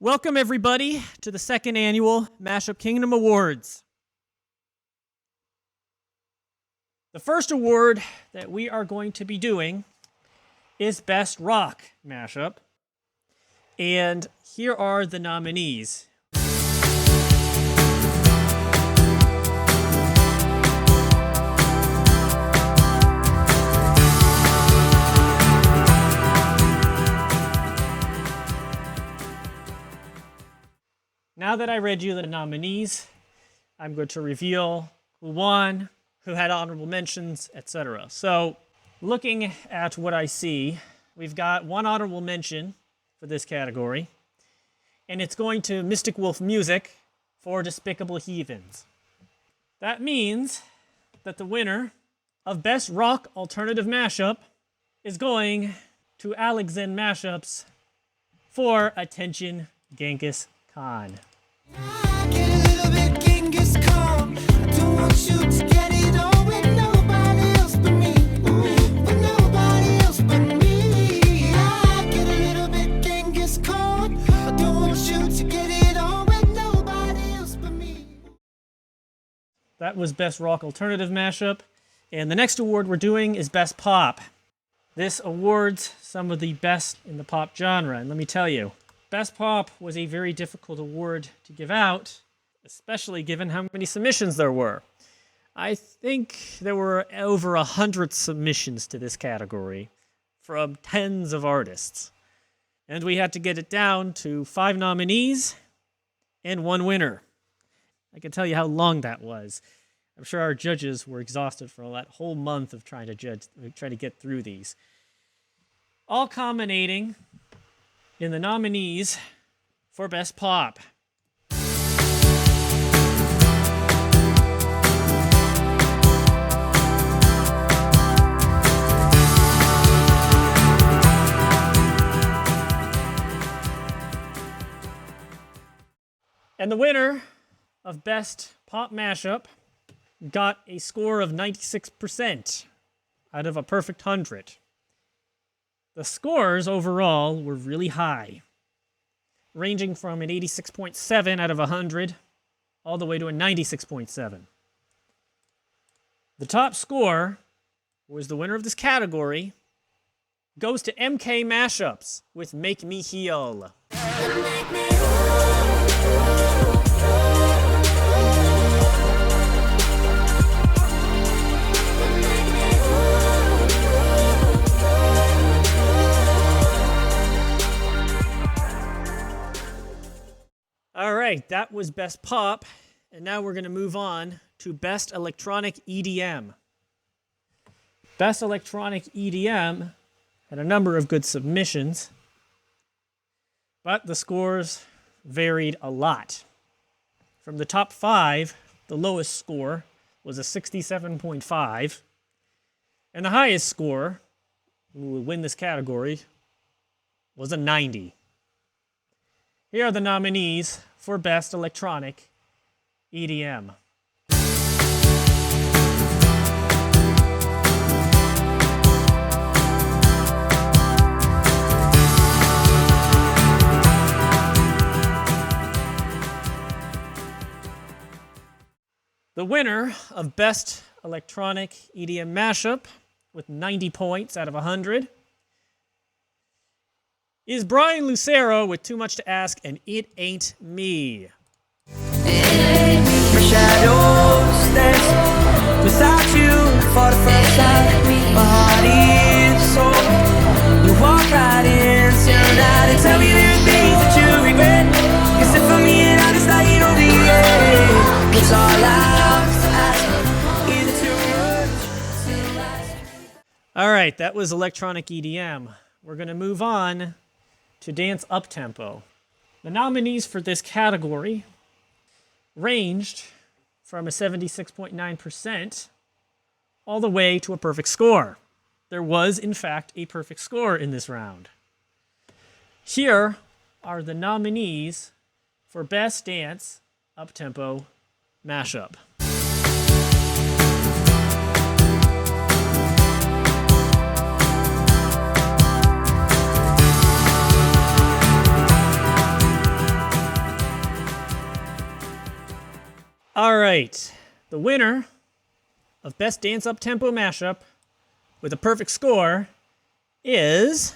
Welcome, everybody, to the second annual Mashup Kingdom Awards. The first award that we are going to be doing is Best Rock Mashup. And here are the nominees. Now that I read you the nominees, I'm going to reveal who won, who had honorable mentions, etc. So, looking at what I see, we've got one honorable mention for this category, and it's going to Mystic Wolf Music for Despicable Heathens. That means that the winner of Best Rock Alternative Mashup is going to Alexander Mashups for Attention Genghis Khan. I get a little bit Genghis Khan. I don't want you to get it on with nobody else but me. With nobody else but me. I get a little bit Genghis Khan. I don't want you to get it on with nobody else but me. That was Best Rock Alternative Mashup. And the next award we're doing is Best Pop. This awards some of the best in the pop genre. And let me tell you, Best Pop was a very difficult award to give out, especially given how many submissions there were. I think there were over 100 submissions to this category from tens of artists. And we had to get it down to 5 nominees and 1 winner. I can tell you how long that was. I'm sure our judges were exhausted for that whole month of trying to get through these. All culminating in the nominees for Best Pop. And the winner of Best Pop Mashup got a score of 96% out of a perfect 100. The scores overall were really high, ranging from an 86.7 out of 100 all the way to a 96.7. The top score, who is the winner of this category, goes to MK Mashups with Make Me Heal. All right, that was Best Pop, and now we're going to move on to Best Electronic EDM. Best Electronic EDM had a number of good submissions, but the scores varied a lot. From the top 5, the lowest score was a 67.5, and the highest score, who will win this category, was a 90. Here are the nominees for Best Electronic EDM. The winner of Best Electronic EDM Mashup with 90 points out of 100 is Brian Lucero with Too Much to Ask and It Ain't Me. My shadows dance without you for the first time. My heart is sore. You walk right into the night and tell me there are things that you regret. Cause if for me and honest, I ain't over yet. It's all out to ask. Is it too much? All right, that was Electronic EDM. We're going to move on to Dance Uptempo. The nominees for this category ranged from a 76.9% all the way to a perfect score. There was, in fact, a perfect score in this round. Here are the nominees for Best Dance Uptempo Mashup. All right, the winner of Best Dance Up Tempo Mashup with a perfect score is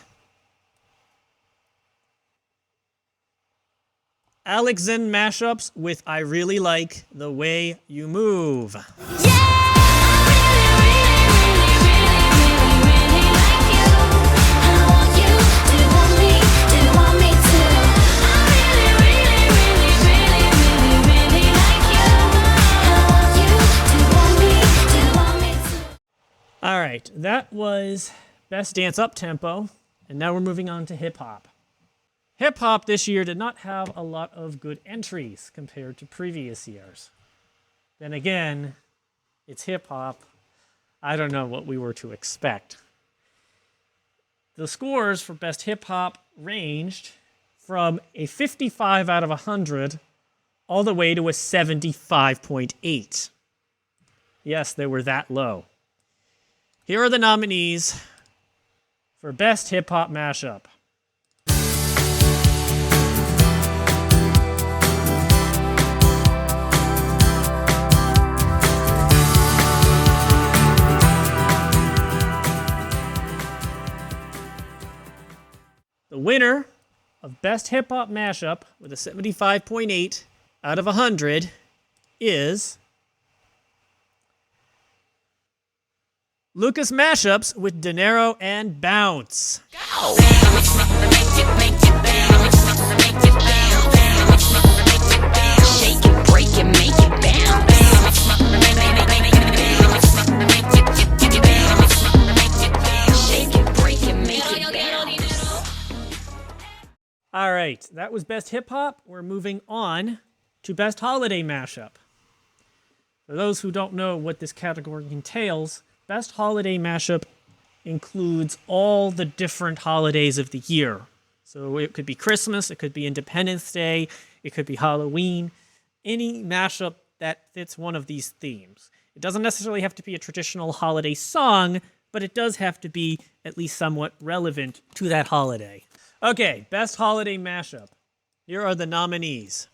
Eveningland Mashups with I Really Like the Way You Move. All right, that was Best Dance Up Tempo, and now we're moving on to hip hop. Hip hop this year did not have a lot of good entries compared to previous years. Then again, it's hip hop. I don't know what we were to expect. The scores for Best Hip Hop ranged from a 55 out of 100 all the way to a 75.8. Yes, they were that low. Here are the nominees for Best Hip Hop Mashup. The winner of Best Hip Hop Mashup with a 75.8 out of 100 is Lucas Mashups with Dinero and Bounce. Go! Shake it, break it, make it bounce. Shake it, break it, make it bounce. All right, that was Best Hip Hop. We're moving on to Best Holiday Mashup. For those who don't know what this category entails, Best Holiday Mashup includes all the different holidays of the year. So it could be Christmas, it could be Independence Day, it could be Halloween, any mashup that fits one of these themes. It doesn't necessarily have to be a traditional holiday song, but it does have to be at least somewhat relevant to that holiday. Okay, Best Holiday Mashup. Here are the nominees.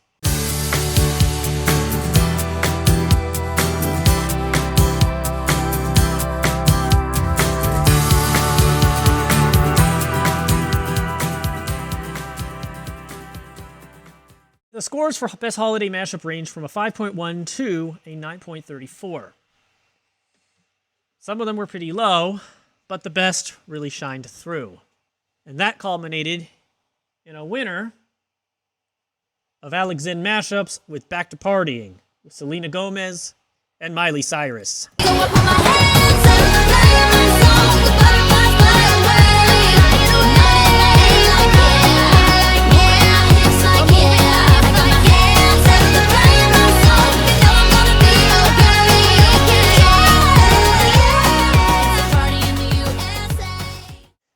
The scores for Best Holiday Mashup range from a 5.1 to a 9.34. Some of them were pretty low, but the best really shined through. And that culminated in a winner of Eveningland Mashups with Back to Partying with Selena Gomez and Miley Cyrus.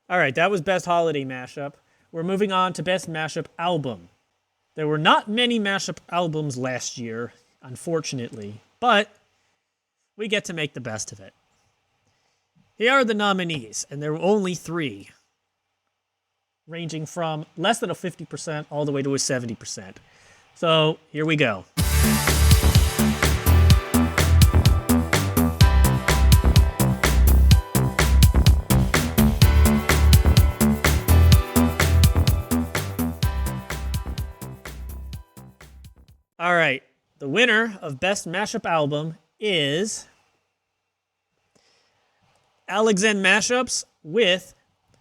All right, that was Best Holiday Mashup. We're moving on to Best Mashup Album. There were not many mashup albums last year, unfortunately, but we get to make the best of it. Here are the nominees, and there were only 3, ranging from less than a 50% all the way to a 70%. So here we go. All right, the winner of Best Mashup Album is Eveningland Mashups with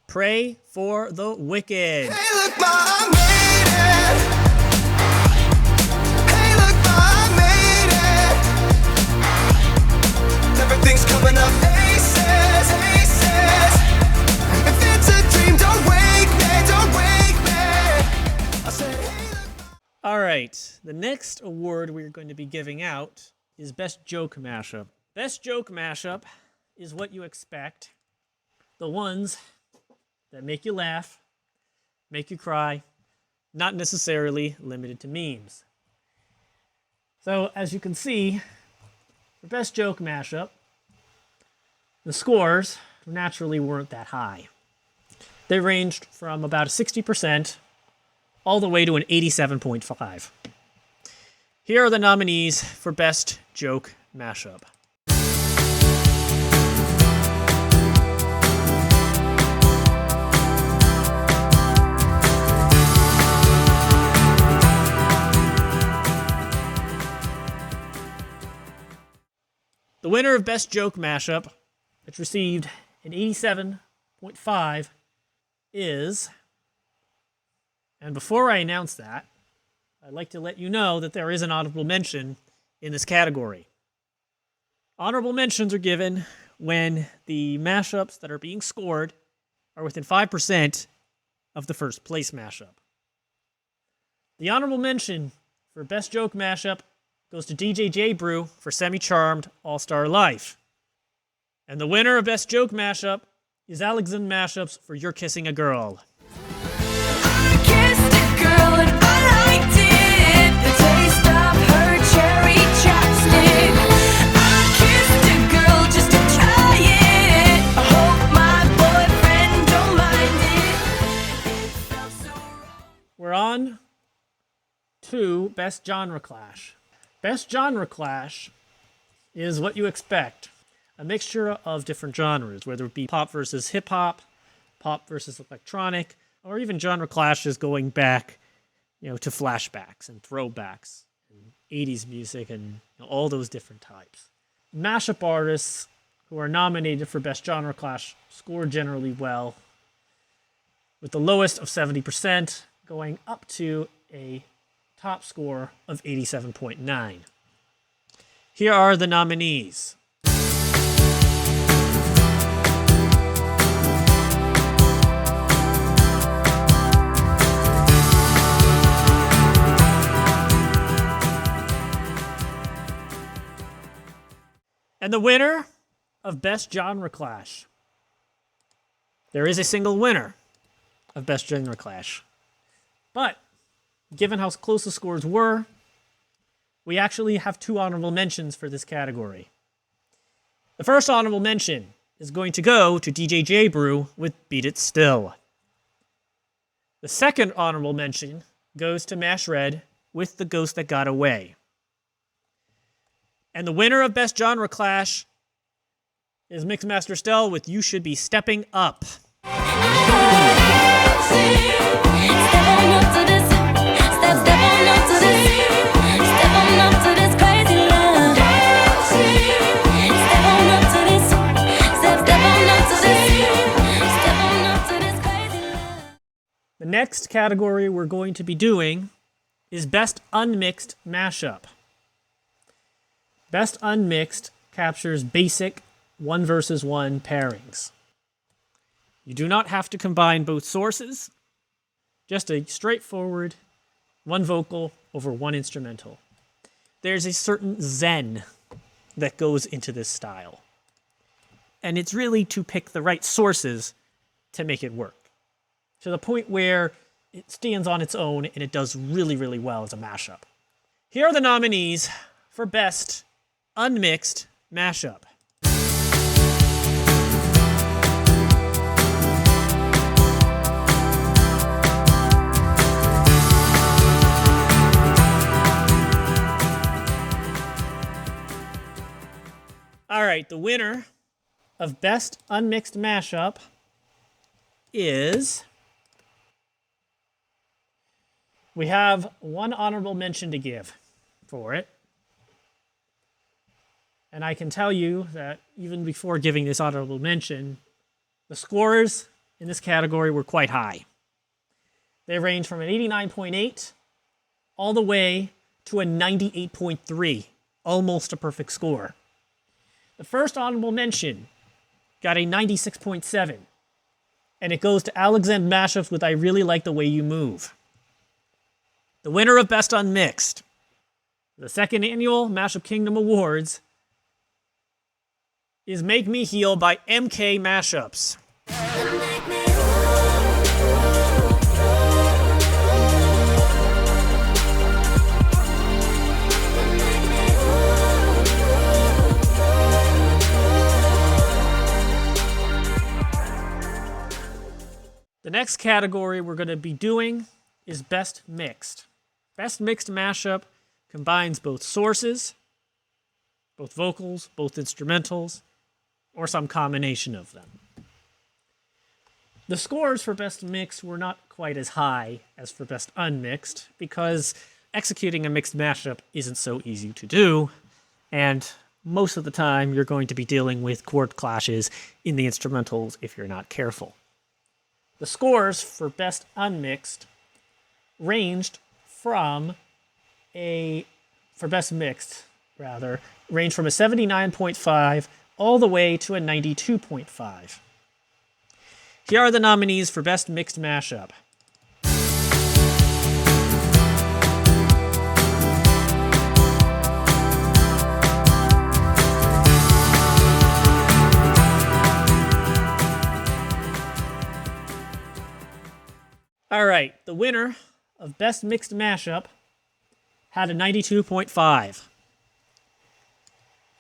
Pray for the Wicked. Hey, look, Ma, I made it. Hey, look, Ma, I made it. Everything's coming up aces, aces. If it's a dream, don't wake me, don't wake me. I said, hey, look, Ma. All right, the next award we're going to be giving out is Best Joke Mashup. Best Joke Mashup is what you expect. The ones that make you laugh, make you cry, not necessarily limited to memes. So, as you can see, for Best Joke Mashup, the scores naturally weren't that high. They ranged from about a 60% all the way to an 87.5. Here are the nominees for Best Joke Mashup. The winner of Best Joke Mashup, which received an 87.5, is... And before I announce that, I'd like to let you know that there is an honorable mention in this category. Honorable mentions are given when the mashups that are being scored are within 5% of the first place mashup. The honorable mention for Best Joke Mashup goes to DJ J Brew for Semi-Charmed All-Star Life. And the winner of Best Joke Mashup is Alexander Mashups for You're Kissing a Girl. I kissed a girl and I liked it. The taste of her cherry chapstick. I kissed a girl just to try it. I hope my boyfriend don't mind it. It felt so wrong. We're on to Best Genre Clash. Best Genre Clash is what you expect. A mixture of different genres, whether it be pop versus hip-hop, pop versus electronic, or even genre clashes going back, to flashbacks and throwbacks, and 80s music, and all those different types. Mashup artists who are nominated for Best Genre Clash score generally well, with the lowest of 70% going up to a top score of 87.9. Here are the nominees. And the winner of Best Genre Clash. There is a single winner of Best Genre Clash. But given how close the scores were, we actually have two honorable mentions for this category. The first honorable mention is going to go to DJ J Brew with Beat It Still. The second honorable mention goes to Mash Red with The Ghost That Got Away. And the winner of Best Genre Clash is Mixmaster Stell with You Should Be Stepping Up. The next category we're going to be doing is Best Unmixed Mashup. Best Unmixed captures basic 1 versus 1 pairings. You do not have to combine both sources, just a straightforward 1 vocal over 1 instrumental. There's a certain zen that goes into this style. And it's really to pick the right sources to make it work, to the point where it stands on its own and it does really, really well as a mashup. Here are the nominees for Best Unmixed Mashup. All right, the winner of Best Unmixed Mashup is... We have one honorable mention to give for it. And I can tell you that even before giving this honorable mention, the scores in this category were quite high. They range from an 89.8 all the way to a 98.3, almost a perfect score. The first honorable mention got a 96.7, and it goes to Alexander Mashups with I Really Like the Way You Move. The winner of Best Unmixed, the second annual Mashup Kingdom Awards, is Make Me Heal by MK Mashups. The next category we're going to be doing is Best Mixed. Best Mixed Mashup combines both sources, both vocals, both instrumentals, or some combination of them. The scores for Best Mixed were not quite as high as for Best Unmixed because executing a mixed mashup isn't so easy to do, and most of the time you're going to be dealing with chord clashes in the instrumentals if you're not careful. The scores for Best Unmixed ranged from for Best Mixed, ranged from a 79.5 all the way to a 92.5. Here are the nominees for Best Mixed Mashup. All right, the winner of Best Mixed Mashup had a 92.5.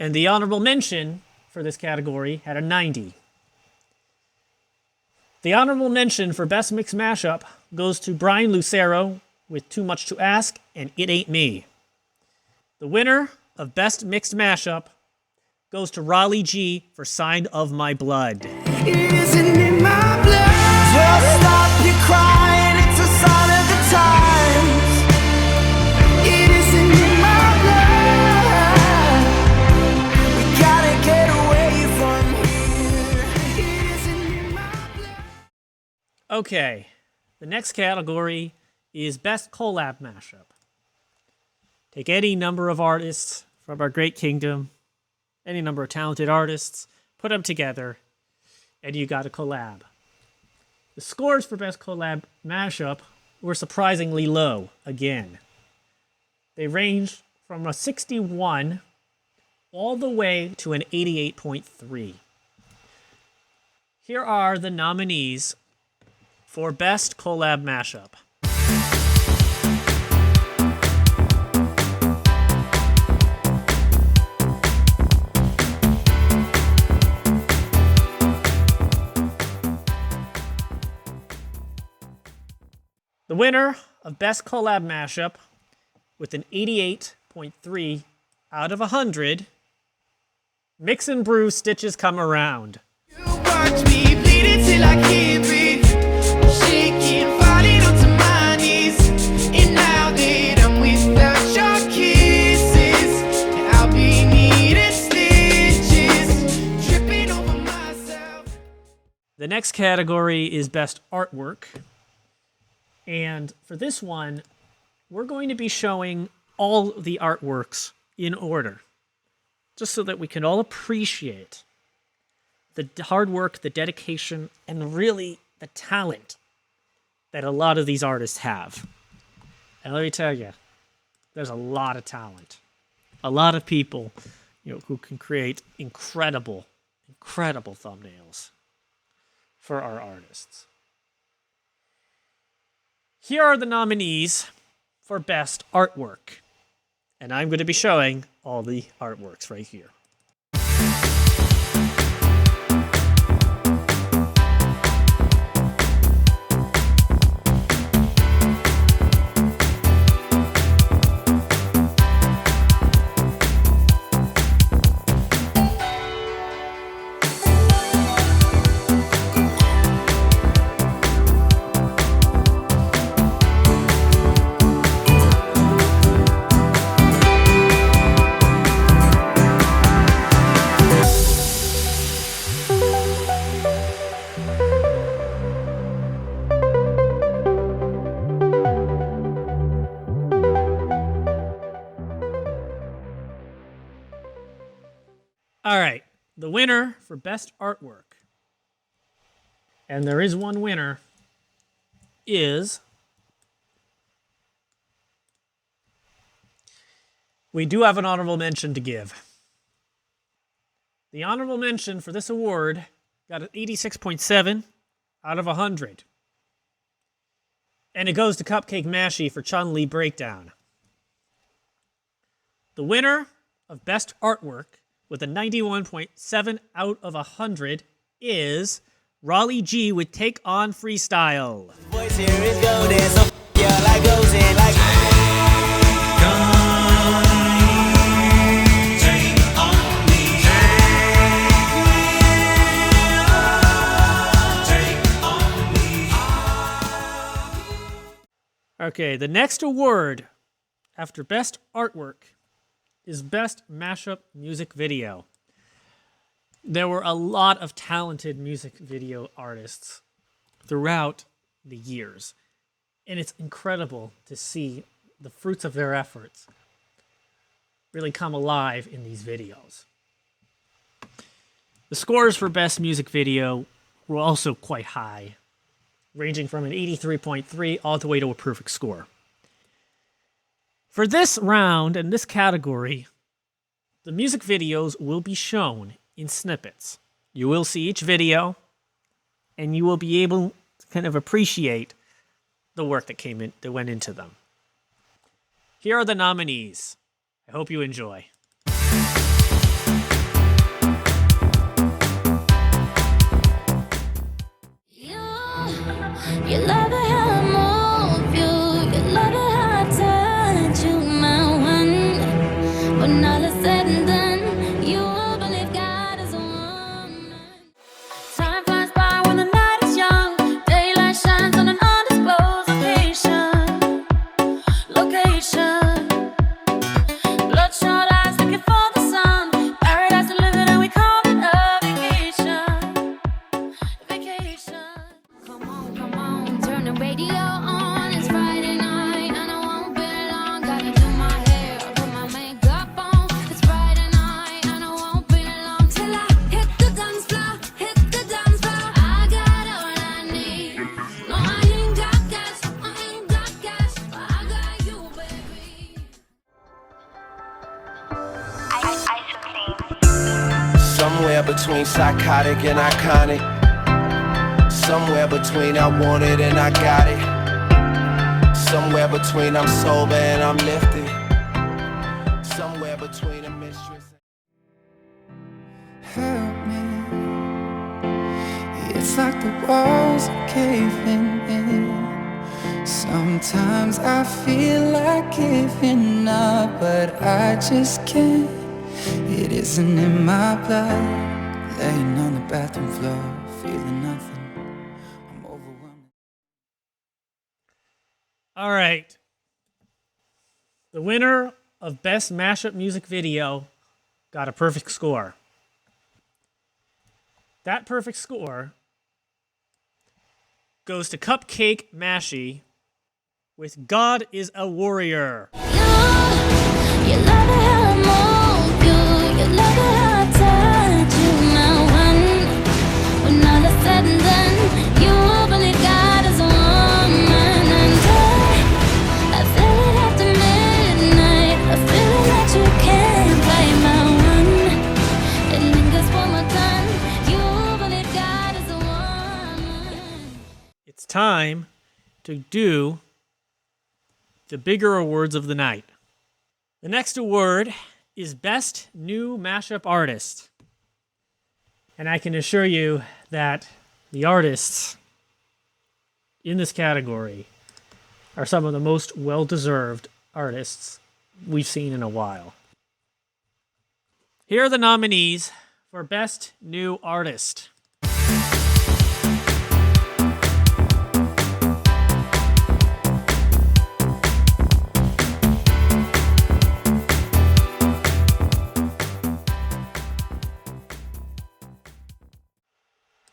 And the honorable mention for this category had a 90. The honorable mention for Best Mixed Mashup goes to Brian Lucero with Too Much to Ask and It Ain't Me. The winner of Best Mixed Mashup goes to Raleigh G for Sign of My Blood. Isn't it my blood? Just stop your crying, it's a sign of the times. It isn't in my blood. We gotta get away from here. It isn't in my blood. Okay, the next category is Best Collab Mashup. Take any number of artists from our great kingdom, any number of talented artists, put them together, and you got a collab. The scores for Best Collab Mashup were surprisingly low again. They ranged from a 61 all the way to an 88.3. Here are the nominees for Best Collab Mashup. The winner of Best Collab Mashup with an 88.3 out of 100, Mix and Brew Stitches Come Around. You watch me bleeding till I can't breathe, shaking, falling onto my knees. And now that I'm without your kisses, I'll be needing stitches, tripping over myself. The next category is Best Artwork. And for this one, we're going to be showing all the artworks in order, just so that we can all appreciate the hard work, the dedication, and really the talent that a lot of these artists have. And let me tell you, there's a lot of talent. A lot of people, who can create incredible, incredible thumbnails for our artists. Here are the nominees for Best Artwork. And I'm going to be showing all the artworks right here. All right, the winner for Best Artwork, and there is one winner, is... We do have an honorable mention to give. The honorable mention for this award got an 86.7 out of 100. And it goes to Cupcake Mashie for Chun-Li Breakdown. The winner of Best Artwork with a 91.7 out of 100 is Raleigh G with Take On Freestyle. Voice here is golden, so yeah, like goes in like. Okay, the next award after Best Artwork is Best Mashup Music Video. There were a lot of talented music video artists throughout the years, and it's incredible to see the fruits of their efforts really come alive in these videos. The scores for Best Music Video were also quite high, ranging from an 83.3 all the way to a perfect score. For this round and this category, the music videos will be shown in snippets. You will see each video, and you will be able to kind of appreciate the work that went into them. Here are the nominees. I hope you enjoy. You love it how I move you. You love it how I touch you, my one. When all is said and done, you will believe God is a woman. Time flies by when the night is young. Daylight shines on an undisclosed location. Bloodshot eyes looking for the sun. Paradise to live in and we call it a vacation. Come on, turn the radio on. It's Friday night and I won't be long. Gotta do my hair, put my makeup on. It's Friday night and I won't be long till I hit the dance floor, hit the dance floor. I got all I need. No, I ain't got cash, but I got you, baby. Somewhere between psychotic and iconic. Somewhere between I want it and I got it. Somewhere between I'm sober and I'm lifted. Somewhere between a mistress. Help me. It's like the walls are caving in. Sometimes I feel like giving up, but I just can't. It isn't in my blood. Laying on the bathroom floor, feeling nothing. I'm overwhelmed. All right. The winner of Best Mashup Music Video got a perfect score. That perfect score goes to Cupcake Mashy with God is a Warrior. You love it how I move you. You love it how I touch you, my one. When all is said and done, you will believe God is a woman. And I feel it after midnight. I feel it that you can't play my one. It lingers one more time. You will believe God is a woman. It's time to do the bigger awards of the night. The next award is Best New Mashup Artist. And I can assure you that the artists in this category are some of the most well-deserved artists we've seen in a while. Here are the nominees for Best New Artist.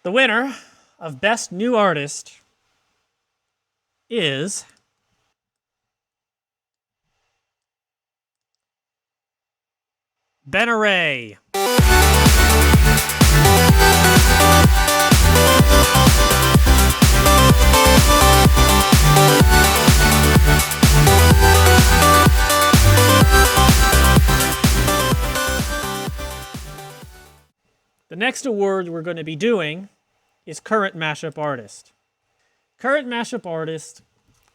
The winner of Best New Artist is Benaray. The next award we're going to be doing is Current Mashup Artist. Current Mashup Artist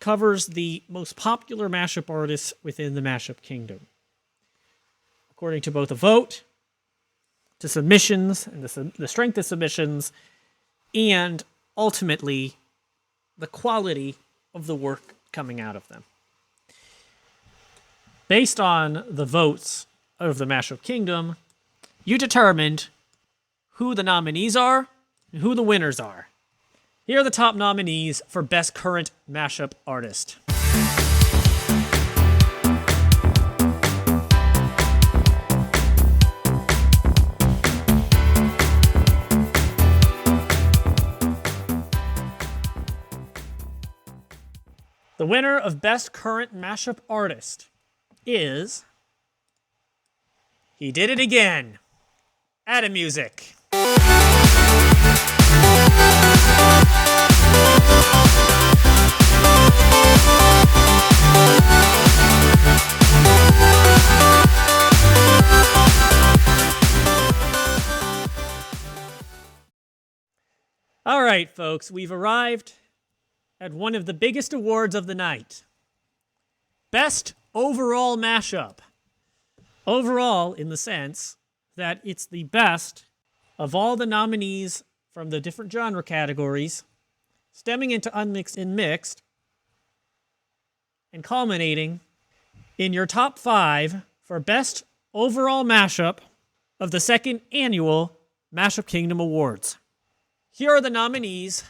covers the most popular mashup artists within the mashup kingdom, according to both a vote, to submissions, and the strength of submissions, and ultimately the quality of the work coming out of them. Based on the votes of the mashup kingdom, you determined who the nominees are and who the winners are. Here are the top nominees for Best Current Mashup Artist. The winner of Best Current Mashup Artist is... He did it again. Atom Music. All right, folks, we've arrived at one of the biggest awards of the night. Best Overall Mashup. Overall, in the sense that it's the best of all the nominees from the different genre categories, stemming into unmixed and mixed, and culminating in your top 5 for Best Overall Mashup of the second annual Mashup Kingdom Awards. Here are the nominees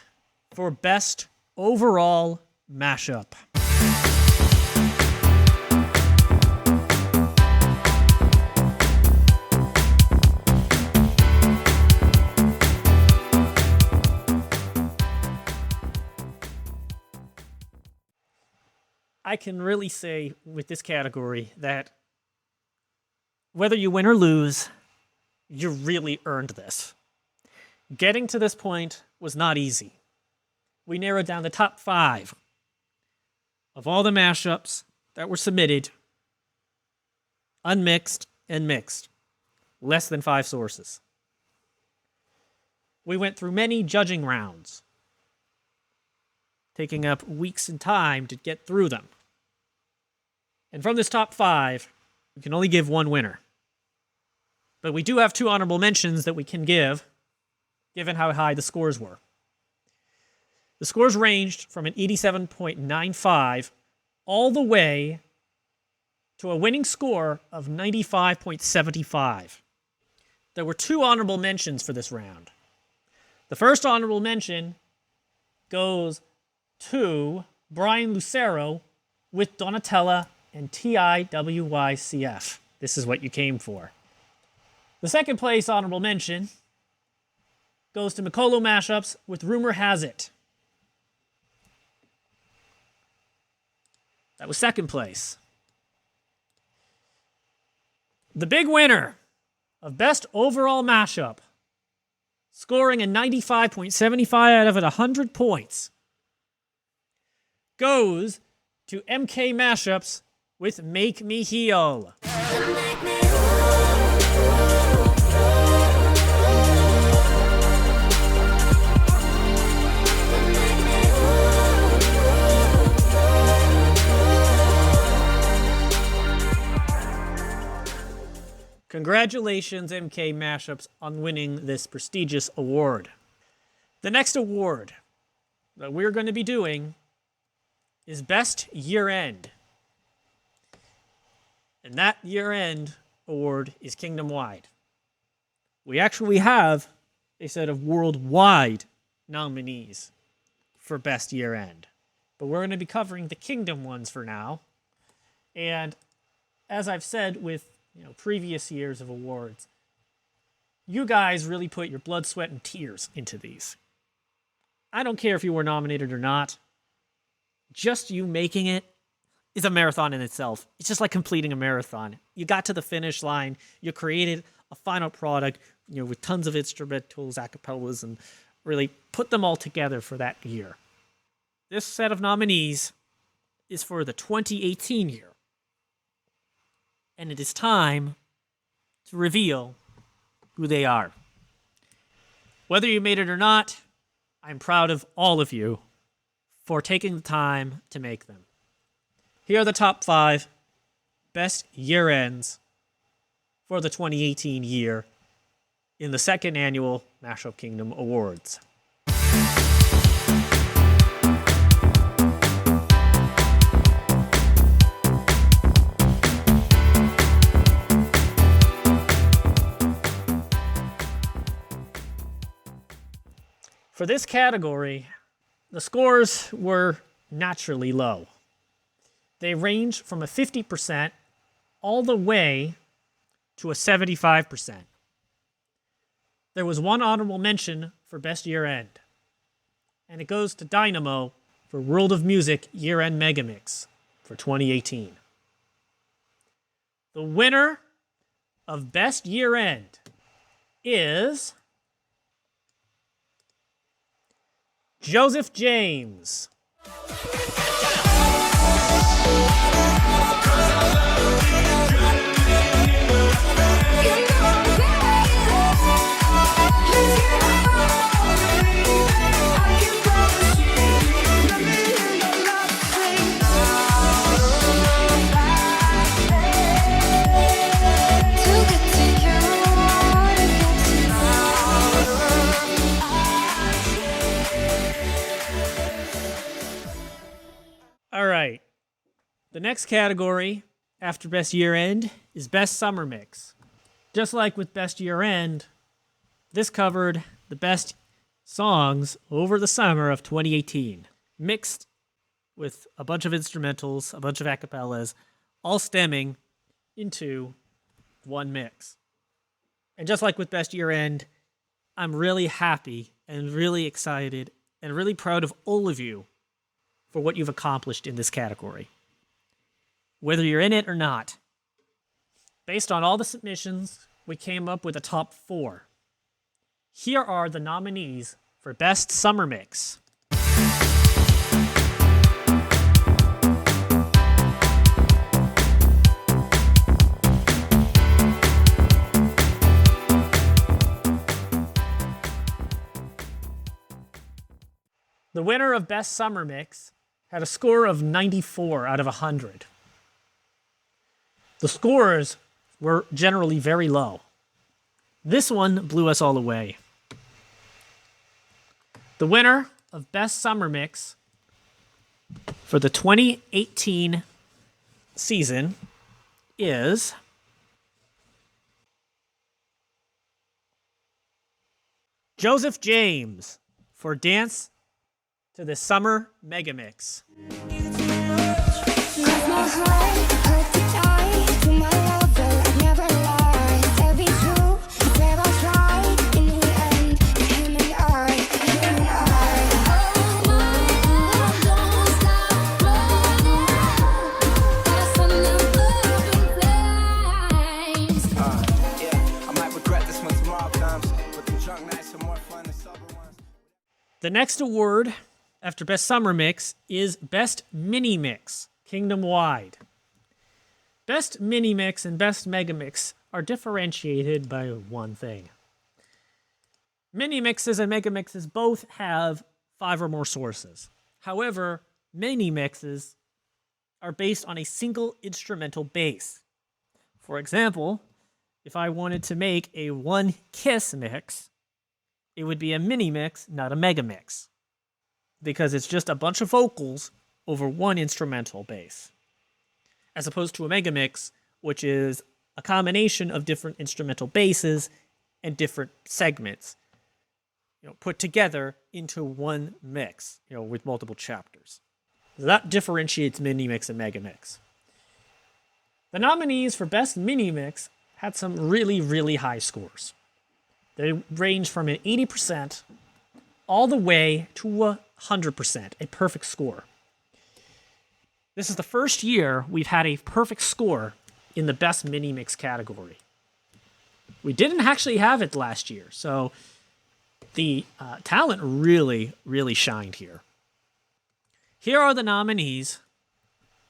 for Best Overall Mashup. I can really say with this category that whether you win or lose, you really earned this. Getting to this point was not easy. We narrowed down the top 5 of all the mashups that were submitted, unmixed and mixed, less than 5 sources. We went through many judging rounds, taking up weeks in time to get through them. And from this top 5, we can only give one winner. But we do have 2 honorable mentions that we can give, given how high the scores were. The scores ranged from an 87.95 all the way to a winning score of 95.75. There were 2 honorable mentions for this round. The first honorable mention goes to Brian Lucero with Donatella and TIWYCF. This is what you came for. The second place honorable mention goes to Mikolo Mashups with Rumor Has It. That was second place. The big winner of Best Overall Mashup, scoring a 95.75 out of 100 points, goes to MK Mashups with Make Me Heal. Congratulations, MK Mashups, on winning this prestigious award. The next award that we're going to be doing is Best Year End. And that Year End award is kingdom-wide. We actually have a set of worldwide nominees for Best Year End. But we're going to be covering the kingdom ones for now. And as I've said with previous years of awards, you guys really put your blood, sweat, and tears into these. I don't care if you were nominated or not. Just you making it is a marathon in itself. It's just like completing a marathon. You got to the finish line. You created a final product, with tons of instrumentals, acapellas, and really put them all together for that year. This set of nominees is for the 2018 year. And it is time to reveal who they are. Whether you made it or not, I'm proud of all of you for taking the time to make them. Here are the top 5 best year ends for the 2018 year in the second annual Mashup Kingdom Awards. For this category, the scores were naturally low. They range from a 50% all the way to a 75%. There was one honorable mention for Best Year End, and it goes to Dynamo for World of Music Year End Megamix for 2018. The winner of Best Year End is Joseph James. All right. The next category after Best Year End is Best Summer Mix. Just like with Best Year End, this covered the best songs over the summer of 2018, mixed with a bunch of instrumentals, a bunch of acapellas, all stemming into one mix. And just like with Best Year End, I'm really happy and really excited and really proud of all of you for what you've accomplished in this category, whether you're in it or not. Based on all the submissions, we came up with a top 4. Here are the nominees for Best Summer Mix. The winner of Best Summer Mix had a score of 94 out of 100. The scores were generally very low. This one blew us all away. The winner of Best Summer Mix for the 2018 season is Joseph James for Dance to the Summer Megamix. The next award after Best Summer Mix is Best Mini Mix, Kingdom-wide. Best Mini Mix and Best Mega Mix are differentiated by one thing. Mini Mixes and Mega Mixes both have 5 or more sources. However, Mini Mixes are based on a single instrumental base. For example, if I wanted to make a One Kiss mix, it would be a mini mix, not a mega mix, because it's just a bunch of vocals over one instrumental bass, as opposed to a mega mix, which is a combination of different instrumental basses and different segments, put together into one mix, with multiple chapters. So that differentiates mini mix and mega mix. The nominees for Best Mini Mix had some really, really high scores. They range from an 80% all the way to 100%, a perfect score. This is the first year we've had a perfect score in the Best Mini Mix category. We didn't actually have it last year, so the talent really, really shined here. Here are the nominees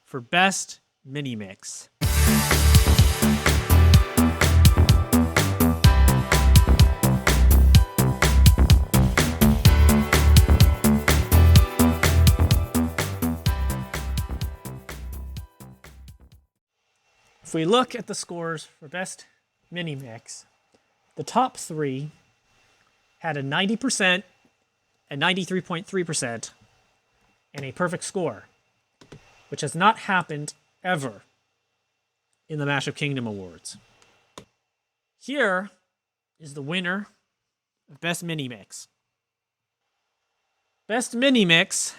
for Best Mini Mix. If we look at the scores for Best Mini Mix, the top 3 had a 90%, a 93.3%, and a perfect score, which has not happened ever in the Mashup Kingdom Awards. Here is the winner of Best Mini Mix. Best Mini Mix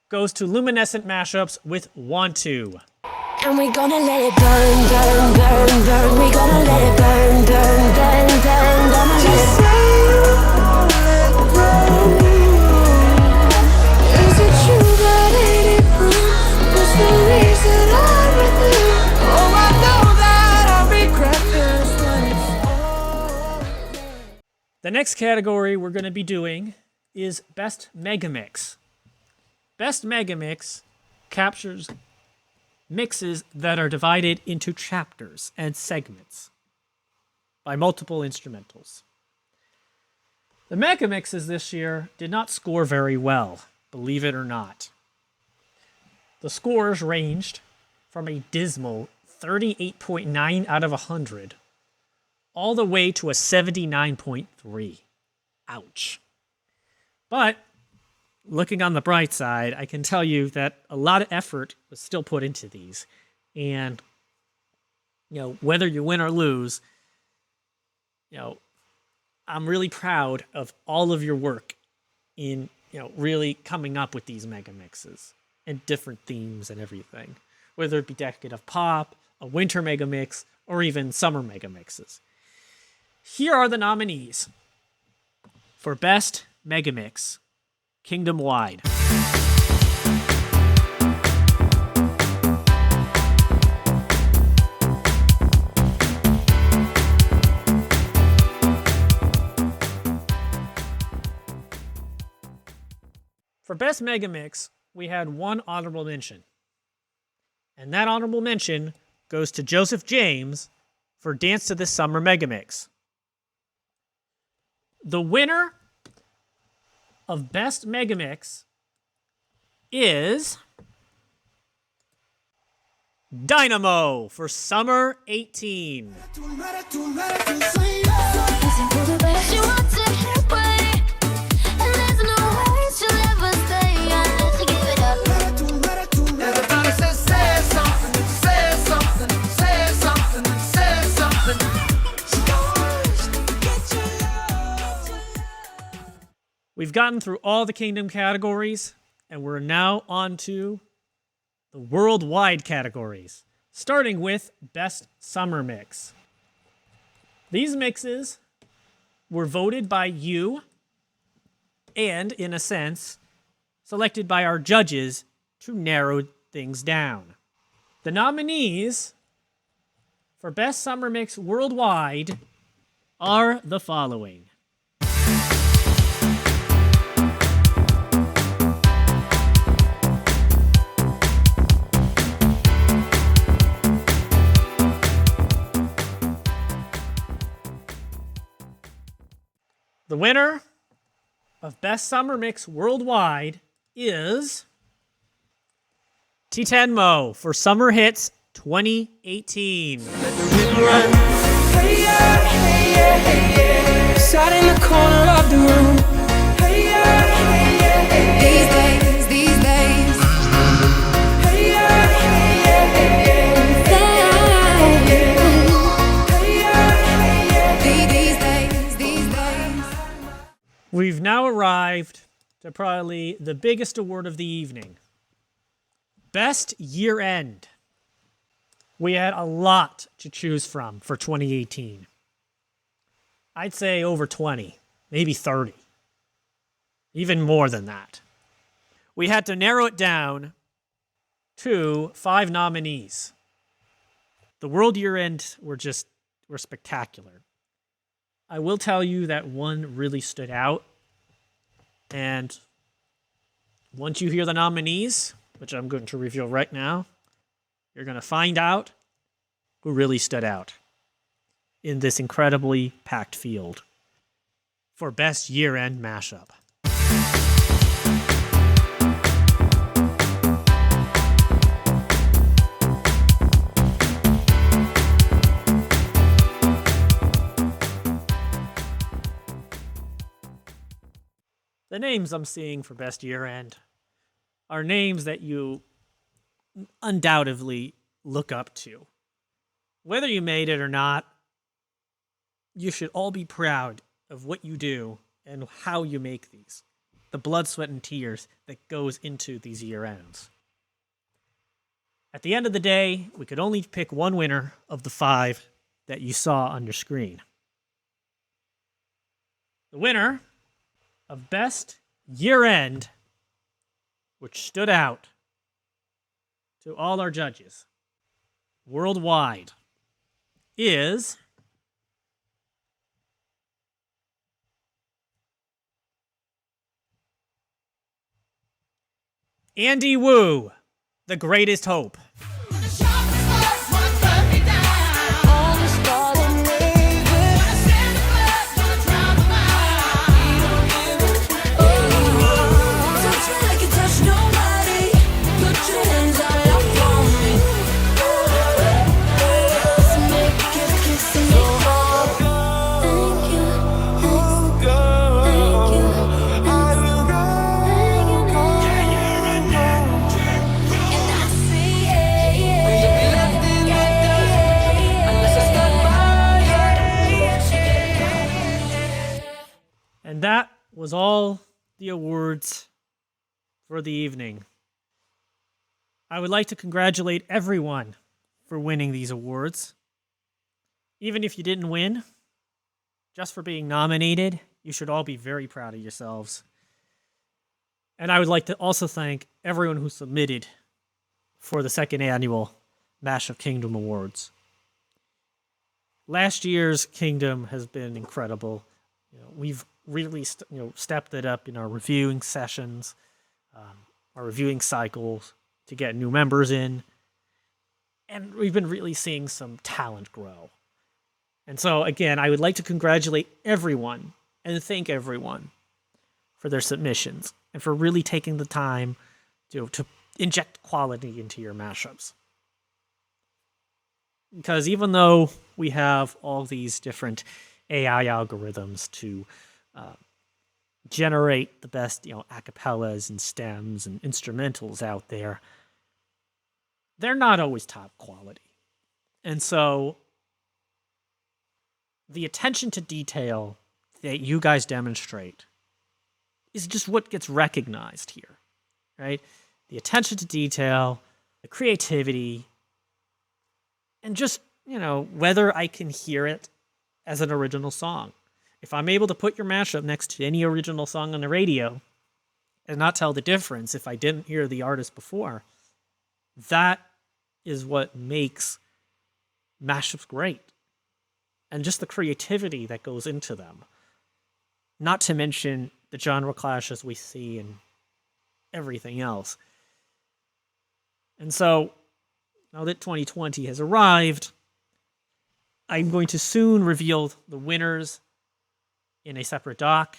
goes to Luminescent Mashups with Want To. And we gonna let it burn, burn, burn, burn. We gonna let it burn, burn, burn, burn. Gonna let it burn. Is it true that ain't it proof? What's the reason everything? Oh, I know that I regret this when it's all. The next category we're going to be doing is Best Megamix. Best Megamix captures mixes that are divided into chapters and segments by multiple instrumentals. The Megamixes this year did not score very well, believe it or not. The scores ranged from a dismal 38.9 out of 100 all the way to a 79.3. Ouch. But looking on the bright side, I can tell you that a lot of effort was still put into these. And, whether you win or lose, I'm really proud of all of your work in, really coming up with these mega mixes and different themes and everything. Whether it be Decade of Pop, a winter mega mix, or even summer mega mixes. Here are the nominees for Best Mega Mix. Kingdom-wide. For Best Megamix, we had one honorable mention. And that honorable mention goes to Joseph James for Dance to This Summer Megamix. The winner of Best Megamix is Dynamo for Summer 18. She wants it her way, and there's no way she'll ever stay unless you give it up. Everybody says, say something, say something, say something, say something. Stars, get your love. We've gotten through all the Kingdom categories, and we're now on to the worldwide categories, starting with Best Summer Mix. These mixes were voted by you and, in a sense, selected by our judges to narrow things down. The nominees for Best Summer Mix worldwide are the following. The winner of Best Summer Mix worldwide is T10Mo for Summer Hits 2018. Hey yeah, hey yeah, hey yeah. Sat in the corner of the room. Hey yeah, hey yeah, hey yeah. These days. Hey yeah, hey yeah, hey yeah. Hey yeah, hey yeah. These days. We've now arrived to probably the biggest award of the evening. Best Year End. We had a lot to choose from for 2018. I'd say over 20, maybe 30. Even more than that. We had to narrow it down to 5 nominees. The World Year End were spectacular. I will tell you that one really stood out. And once you hear the nominees, which I'm going to reveal right now, you're going to find out who really stood out in this incredibly packed field for Best Year-End Mashup. The names I'm seeing for Best Year-End are names that you undoubtedly look up to. Whether you made it or not, you should all be proud of what you do and how you make these. the blood, sweat, and tears that goes into these year ends. At the end of the day, we could only pick one winner of the 5 that you saw on your screen. The winner of Best Year End, which stood out to all our judges worldwide, is Andy Wu, The Greatest Hope. And that was all the awards for the evening. I would like to congratulate everyone for winning these awards. Even if you didn't win, just for being nominated, you should all be very proud of yourselves. And I would like to also thank everyone who submitted for the second annual Mashup Kingdom Awards. Last year's Kingdom has been incredible. We've really stepped it up in our reviewing sessions, our reviewing cycles to get new members in. And we've been really seeing some talent grow. And so, again, I would like to congratulate everyone and thank everyone for their submissions and for really taking the time to inject quality into your mashups. Because even though we have all these different AI algorithms to generate the best, acapellas and stems and instrumentals out there, they're not always top quality. And so the attention to detail that you guys demonstrate is just what gets recognized here, right? The attention to detail, the creativity, and just, whether I can hear it as an original song. If I'm able to put your mashup next to any original song on the radio and not tell the difference if I didn't hear the artist before, that is what makes mashups great. And just the creativity that goes into them. Not to mention the genre clashes we see and everything else. And so, now that 2020 has arrived, I'm going to soon reveal the winners in a separate doc.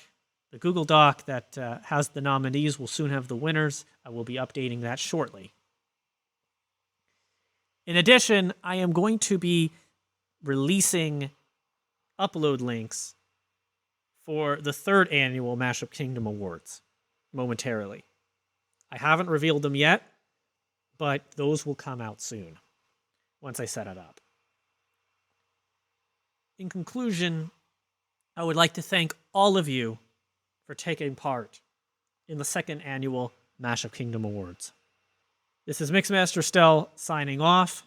The Google Doc that has the nominees will soon have the winners. I will be updating that shortly. In addition, I am going to be releasing upload links for the third annual Mashup Kingdom Awards momentarily. I haven't revealed them yet, but those will come out soon once I set it up. In conclusion, I would like to thank all of you for taking part in the second annual Mashup Kingdom Awards. This is Mixmaster Stell signing off.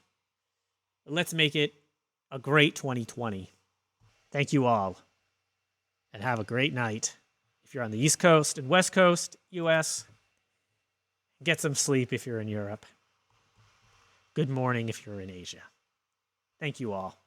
Let's make it a great 2020. Thank you all, and have a great night. If you're on the East Coast and West Coast, US, get some sleep if you're in Europe. Good morning if you're in Asia. Thank you all.